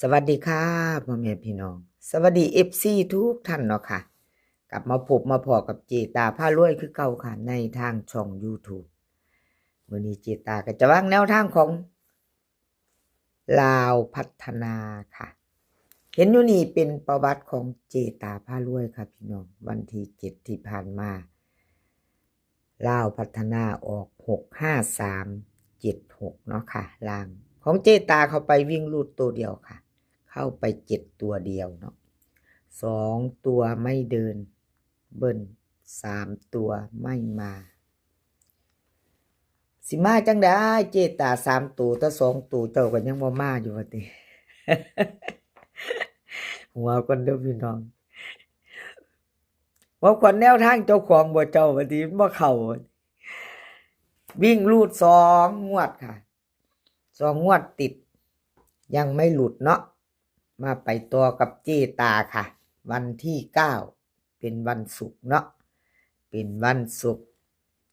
สวัสดีค่ะพ่อแม่พี่น้องสวัสดีFCทุกท่านเนาะค่ะกลับมาพบมาพอกับเจตาพารวยคือเก่าค่ะในทางช่อง YouTube มื้อนี้เจตาก็จะวางแนวทางของลาวพัฒนาค่ะ เห็นอยู่นี่เป็นประวัติของเจตาพารวยค่ะพี่น้องวันที่7ที่ผ่านมาลาวพัฒนาออก65376เนาะค่ะล่างของเจตาเข้าไปวิ่งรูดตัวเดียวค่ะเข้าไป7ตัวเดียวเนาะ2ตัวไม่เดินเบิ้ล3ตัวไม่มาสิมาจังได้เจตา3ตัวแต่2ตัวเจ้าก็ยังบ่มาอยู่ว่าติ หัวคนเด้อพี่น้องว่าคนแนวทางเจ้าของบ่เจ้าว่าติบ่เข้าวิ่งรูด2งวดค่ะ2งวดติดยังไม่หลุดเนาะมาไปตัวกับเจตาค่ะวันที่9เป็นวันศุกร์เนาะเป็นวันศุกร์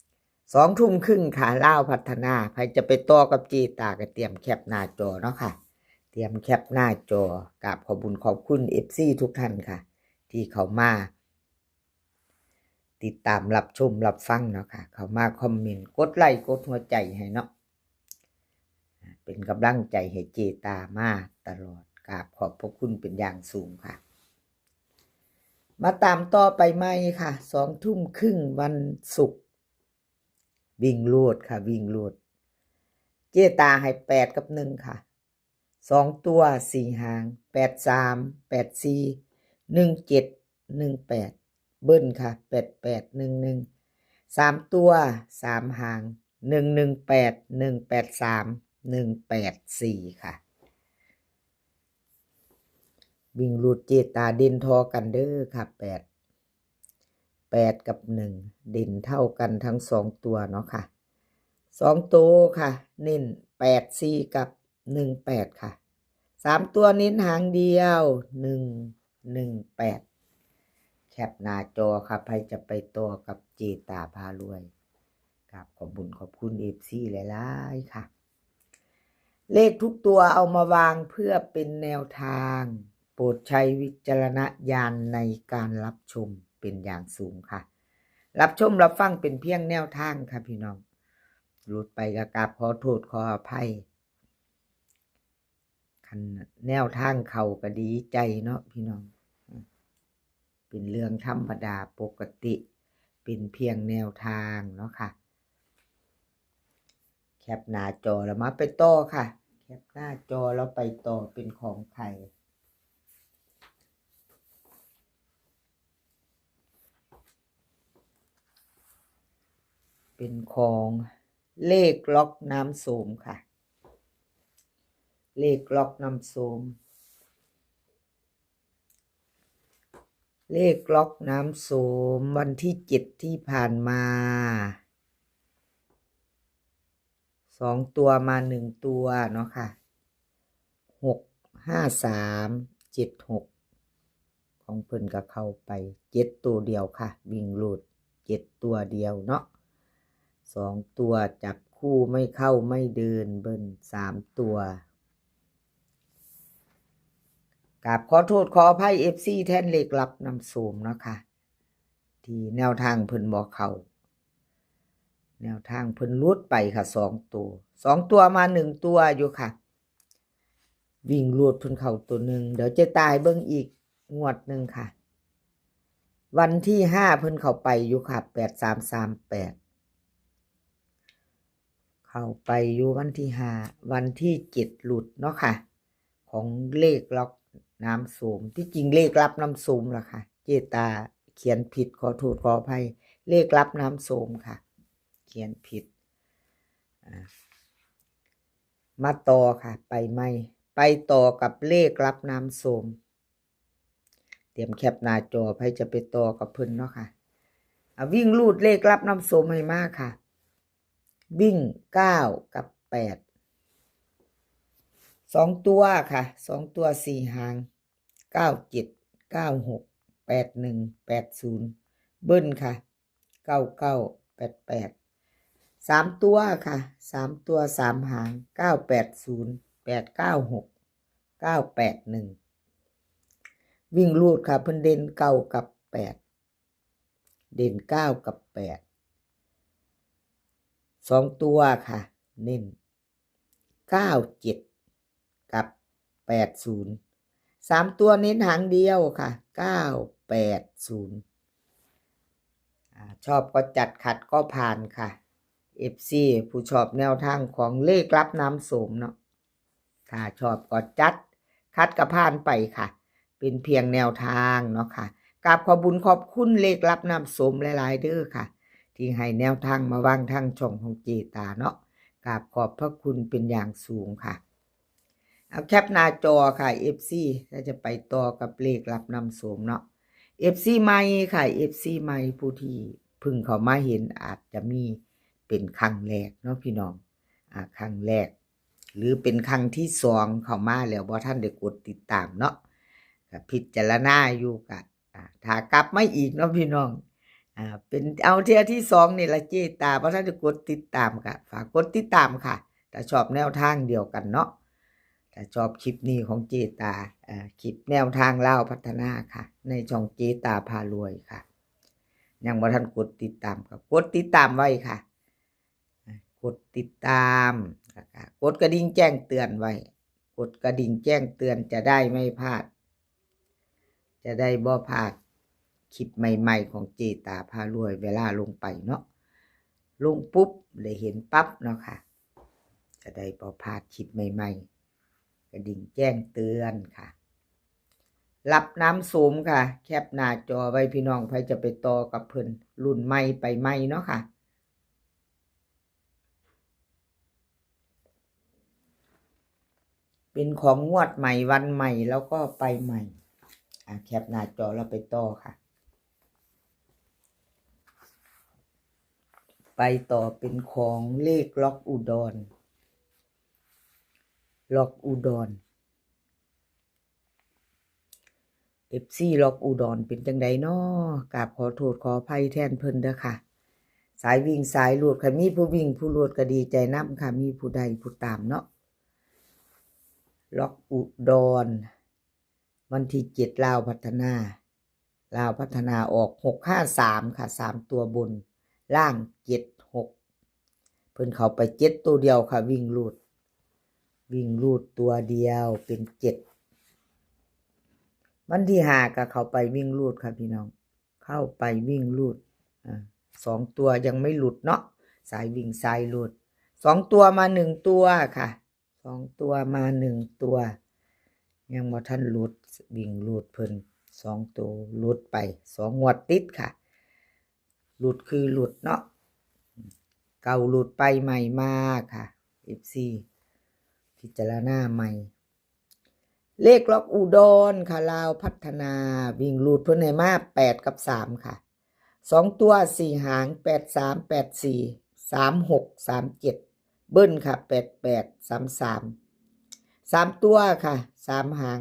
2 ทุ่มครึ่งค่ะลาวพัฒนาใครจะไปต่อกับเจตาก็เตรียมแคปหน้าจอเนาะค่ะเตรียมแคปหน้าจอกราบขอบคุณขอบคุณ FC ทุกท่านค่ะที่เข้ามาติดตามรับชมรับฟังเนาะค่ะเข้ามาคอมเมนต์กดไลค์กดหัวใจให้เนาะเป็นกำลังใจให้เจตามาตลอดกราบขอบพระคุณเป็นอย่างสูงค่ะมาตามต่อไปใหม่ค่ะ2 ทุ่มครึ่งวันศุกร์วิ่งลูดค่ะวิ่งลูดเจตาให้8กับ1ค่ะ2ตัว4หาง83 84 17 18เบิ้ลค่ะ88 11 3ตัว3หาง118 183 184ค่ะวิ่งรูดเจตาเด่นทอกันเด้อค่ะ8กับ1เด่นเท่ากันทั้ง2ตัวเนาะค่ะ2ตัวค่ะเน้น84กับ18ค่ะ3ตัวเน้นหางเดียว118แคปหน้าจอค่ะใครจะไปต่อกับเจตาพารวยครับขอบคุณขอบคุณ FC หลายๆค่ะเลขทุกตัวเอามาวางเพื่อเป็นแนวทางโปรดใช้วิจารณญาณในการรับชมเป็นอย่างสูงค่ะรับชมรับฟังเป็นเพียงแนวทางค่ะพี่น้องหลุดไปก็กราบขอโทษขออภัยคันแนวทางเขาก็ดีใจเนาะพี่น้องเป็นเรื่องธรรมดาปกติเป็นเพียงแนวทางเนาะค่ะแคปหน้าจอแล้วมาไปต่อค่ะแคปหน้าจอแล้วไปต่อเป็นของใครเป็นของเลขล็อกน้ำโสมค่ะเลขล็อกน้ำโสมเลขล็อกน้ำโสมวันที่7ที่ผ่านมา2ตัวมา1ตัวเนาะค่ะ65376ของเพิ่นก็เข้าไป7ตัวเดียวค่ะวิ่งรูด7ตัวเดียวเนาะ2ตัวจับคู่ไม่เข้าไม่เดินเบิ้ล3ตัวกราบขอโทษขออภัย FC แทนเลขลับนำโสมเนาะค่ะที่แนวทางเพิ่นบ่เข้าแนวทางเพิ่นลุดไปค่ะ2ตัวมา1ตัวอยู่ค่ะวิ่งรูดเพิ่นเข้าตัวหนึ่งเดี๋ยวจะตายเบิ่งอีกงวดหนึ่งค่ะวันที่5เพิ่นเข้าไปอยู่ค่ะ8338เข้าไปอยู่วันที่5วันที่7หลุดเนาะค่ะของเลขล็อกน้ำโสมที่จริงเลขลับน้ำโสมล่ะค่ะเจตาเขียนผิดขอโทษขออภัยเลขลับน้ำโสมค่ะเขียนผิดมาต่อค่ะไปไม่ไปต่อกับเลขรับน้ำโสมเตรียมแคปหน้าจอให้จะไปต่อกับเพิ่นเนาะค่ะวิ่งรูดเลขรับน้ำโสมให้มากค่ะวิ่ง9กับ8 2ตัวค่ะ2ตัว4หาง97 96 81 80เบิ้ลค่ะ99 88 3ตัวค่ะ3ตัว3หาง980 896 981วิ่งรูดค่ะเพิ่นเด่น9กับ8เด่น9กับ8 2ตัวค่ะเน้น97กับ80 3ตัวเน้นหางเดียวค่ะ980ชอบก็จัดขัดก็ผ่านค่ะ FC ผู้ชอบแนวทางของเลขลับน้ำโสมเนาะถ้าชอบก็จัดคัดกระผ่านไปค่ะเป็นเพียงแนวทางเนาะค่ะกราบขอบคุญขอบคุณเลขลับน้ำโสมหลายๆเด้อค่ะที่ให้แนวทางมาวางทางช่องของเจตาเนาะกราบขอบพระคุณเป็นอย่างสูงค่ะเอาแคปหน้าจอค่ะ FC ถ้าจะไปต่อกับเลขลับน้ำโสมเนาะ FC ใหม่ค่ะ FC ใหม่ผู้ที่เพิ่งเข้ามาเห็นอาจจะมีเป็นครั้งแรกเนาะพี่น้องครั้งแรกหรือเป็นครั้งที่2เข้ามาแล้วบ่ท่านได้กดติดตามเนาะก็พิจารณาอยู่กะถ้ากลับมาอีกเนาะพี่น้องเป็นเอาเที่ยที่2นี่ละเจตาบ่ท่านได้กดติดตามก็ฝากกดติดตามค่ะถ้าชอบแนวทางเดียวกันเนาะถ้าชอบคลิปนี้ของเจตาคลิปแนวทางเล่าพัฒนาค่ะในช่องเจตาพารวยค่ะยังบ่ท่านกดติดตามก็กดติดตามไว้ค่ะกดติดตามกดกระดิ่งแจ้งเตือนไว้กดกระดิ่งแจ้งเตือนจะได้ไม่พลาดจะได้บ่พลาดคลิปใหม่ๆของเจตาพารวยเวลาลงไปเนาะลงปุ๊บได้เห็นปั๊บเนาะค่ะจะได้บ่พลาดคลิปใหม่ๆกระดิ่งแจ้งเตือนค่ะรับน้ำโสมค่ะแคปหน้าจอไว้พี่น้องใครจะไปต่อกับเพิ่นรุ่นใหม่ไปใหม่เนาะค่ะเป็นของงวดใหม่วันใหม่แล้วก็ไปใหม่แคปหน้าจอแล้วไปต่อค่ะไปต่อเป็นของเลขล็อกอุดรล็อกอุดร FC ล็อกอุดรเป็นจังไดน้อกราบขอโทษขออภัยแทนเพิ่นเด้อค่ะสายวิ่งสายลูดค่ะมีผู้วิ่งผู้ลูดก็ดีใจนำค่ะมีผู้ใดผู้ตามเนาะล็อกอุดรวันที่7ลาวพัฒนาออก653ค่ะ3ตัวบนล่าง76เพิ่นเข้าไป7ตัวเดียวค่ะวิ่งลูดตัวเดียวเป็น7วันที่5ก็เข้าไปวิ่งลูดค่ะพี่น้องเข้าไปวิ่งลูด2ตัวยังไม่หลุดเนาะสายวิ่งสายลูด2ตัวมา1ตัวค่ะ2ตัวมา1ตัวยังบ่ทันหลุดวิ่งลูดเพิ่น2ตัวหลุดไป2งวดติดค่ะหลุดคือหลุดเนาะเก่าหลุดไปใหม่มาค่ะ FC พิจารณาใหม่เลขล็อกอุดรค่ะลาวพัฒนาวิ่งลูดเพิ่นให้มา8กับ3ค่ะ2ตัว4หาง83 84 36 37เบิ้ลค่ะ88 33 3ตัวค่ะ3หาง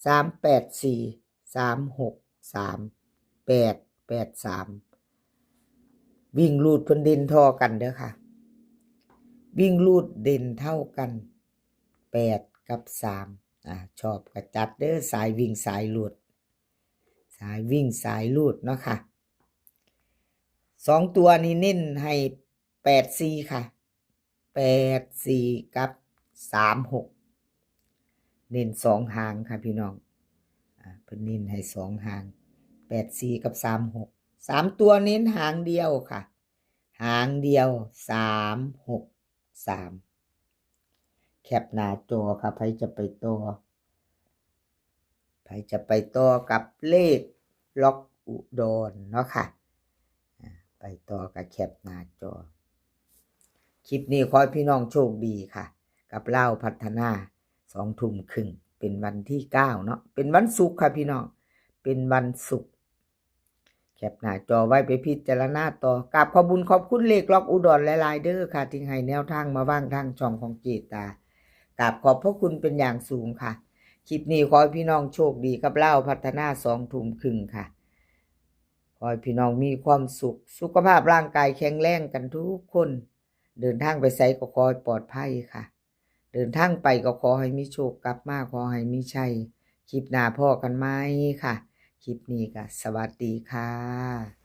384 36 38 83วิ่งลูดเพิ่นเด่นเท่ากันเด้อค่ะวิ่งลูดเด่นเท่ากัน8กับ3ชอบกระจัดเด้อสายวิ่งสายลูดเนาะค่ะ2ตัวนี้เน้นให้84ค่ะ84กับ36เน้น2หางค่ะพี่น้องเพิ่นเน้นให้2หาง84กับ36 3ตัวเน้นหางเดียวค่ะหางเดียว363แคปหน้าจอค่ะใครจะไปต่อกับเลขล็อกอุดรเนาะค่ะไปต่อกับแคปหน้าจอคลิปนี้ขอให้พี่น้องโชคดีค่ะกับเล่าพัฒนา2 ทุ่มครึ่งเป็นวันที่9เนาะเป็นวันศุกร์ค่ะพี่น้องเป็นวันศุกร์แคปหน้าจอไว้ไปพิจารณาต่อกราบขอบคุญขอบคุณเลขล็อกอุดรหลายๆเด้อค่ะที่ให้แนวทางมาว่างทางช่องของเจตากราบขอบพระคุณเป็นอย่างสูงค่ะคลิปนี้ขอให้พี่น้องโชคดีกับเล่าพัฒนา2 ทุ่มครึ่งค่ะขอให้พี่น้องมีความสุขภาพร่างกายแข็งแรงกันทุกคนเดินทางไปไสก็ขอให้ปลอดภัยค่ะ เดินทางไปก็ขอให้มีโชคกลับมาขอให้มีชัยคลิปหน้าพ้อกันไหมค่ะคลิปนี้ก็สวัสดีค่ะ